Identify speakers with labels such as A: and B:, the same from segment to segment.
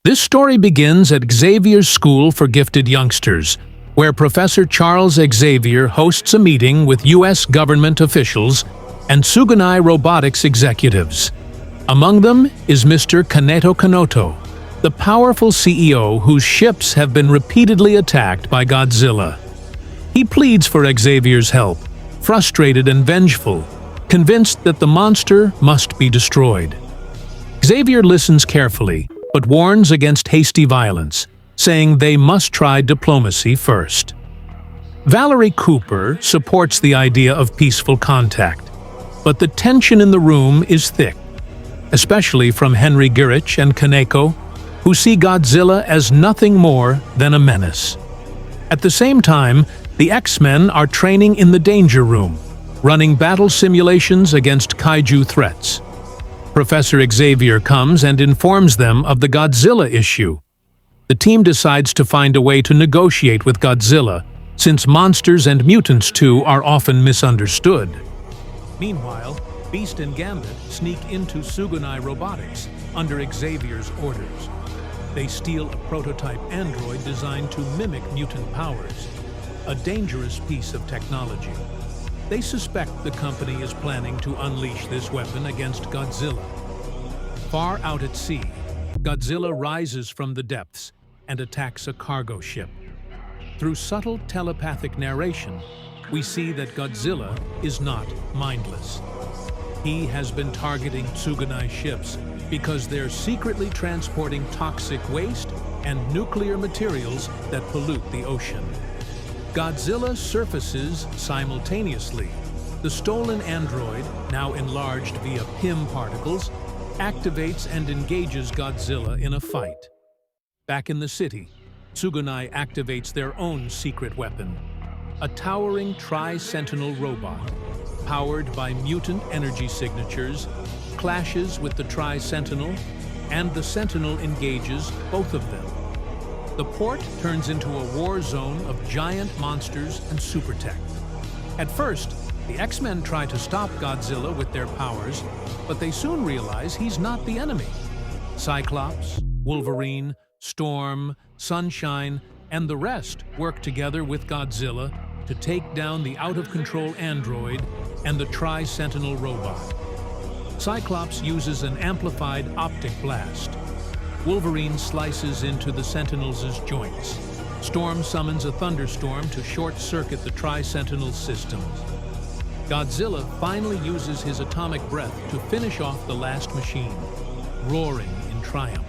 A: This story begins at Xavier's School for Gifted Youngsters, where Professor Charles Xavier hosts a meeting with U.S. government officials and Tsugunai Robotics executives. Among them is Mr. Kaneto Kanoto, the powerful CEO whose ships have been repeatedly attacked by Godzilla. He pleads for Xavier's help, frustrated and vengeful, convinced that the monster must be destroyed. Xavier listens carefully, but warns against hasty violence, saying they must try diplomacy first. Valerie Cooper supports the idea of peaceful contact, but the tension in the room is thick, especially from Henry Girich and Kaneko, who see Godzilla as nothing more than a menace. At the same time, the X-Men are training in the danger room, running battle simulations against kaiju threats. Professor Xavier comes and informs them of the Godzilla issue. The team decides to find a way to negotiate with Godzilla, since monsters and mutants too are often misunderstood. Meanwhile, Beast and Gambit sneak into Tsugunai Robotics under Xavier's orders. They steal a prototype android designed to mimic mutant powers, a dangerous piece of technology. They suspect the company is planning to unleash this weapon against Godzilla. Far out at sea, Godzilla rises from the depths and attacks a cargo ship. Through subtle telepathic narration, we see that Godzilla is not mindless. He has been targeting Tsugunai ships because they're secretly transporting toxic waste and nuclear materials that pollute the ocean. Godzilla surfaces simultaneously. The stolen android, now enlarged via PIM particles, activates and engages Godzilla in a fight. Back in the city, Tsugunai activates their own secret weapon, a towering Tri-Sentinel robot, powered by mutant energy signatures, clashes with the Tri-Sentinel, and the Sentinel engages both of them. The port turns into a war zone of giant monsters and super tech. At first, the X-Men try to stop Godzilla with their powers, but they soon realize he's not the enemy. Cyclops, Wolverine, Storm, Sunshine, and the rest work together with Godzilla to take down the out-of-control android and the Tri-Sentinel robot. Cyclops uses an amplified optic blast. Wolverine slices into the Sentinels' joints. Storm summons a thunderstorm to short-circuit the Tri-Sentinel systems. Godzilla finally uses his atomic breath to finish off the last machine, roaring in triumph.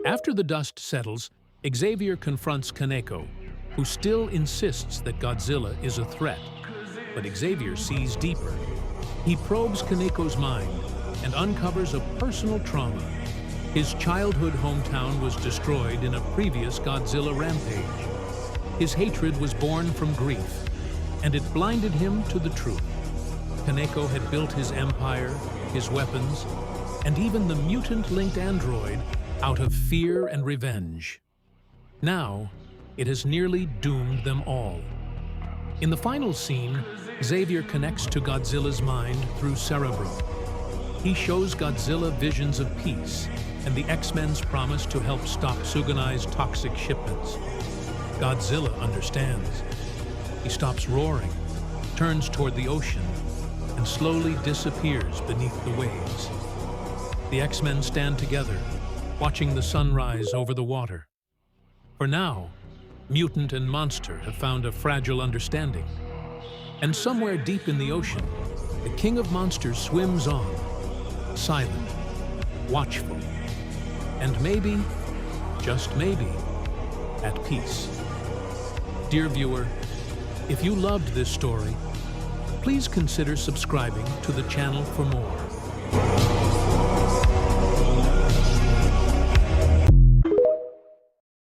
A: After the dust settles, Xavier confronts Kaneko, who still insists that Godzilla is a threat. But Xavier sees deeper. He probes Kaneko's mind and uncovers a personal trauma. His childhood hometown was destroyed in a previous Godzilla rampage. His hatred was born from grief, and it blinded him to the truth. Kaneko had built his empire, his weapons, and even the mutant-linked android out of fear and revenge. Now, it has nearly doomed them all. In the final scene, Xavier connects to Godzilla's mind through Cerebro. He shows Godzilla visions of peace and the X-Men's promise to help stop Tsugunai's toxic shipments. Godzilla understands. He stops roaring, turns toward the ocean, and slowly disappears beneath the waves. The X-Men stand together, watching the sunrise over the water. For now, mutant and monster have found a fragile understanding. And somewhere deep in the ocean, the King of Monsters swims on, silent, watchful, and maybe, just maybe, at peace. Dear viewer, if you loved this story, please consider subscribing to the channel for more.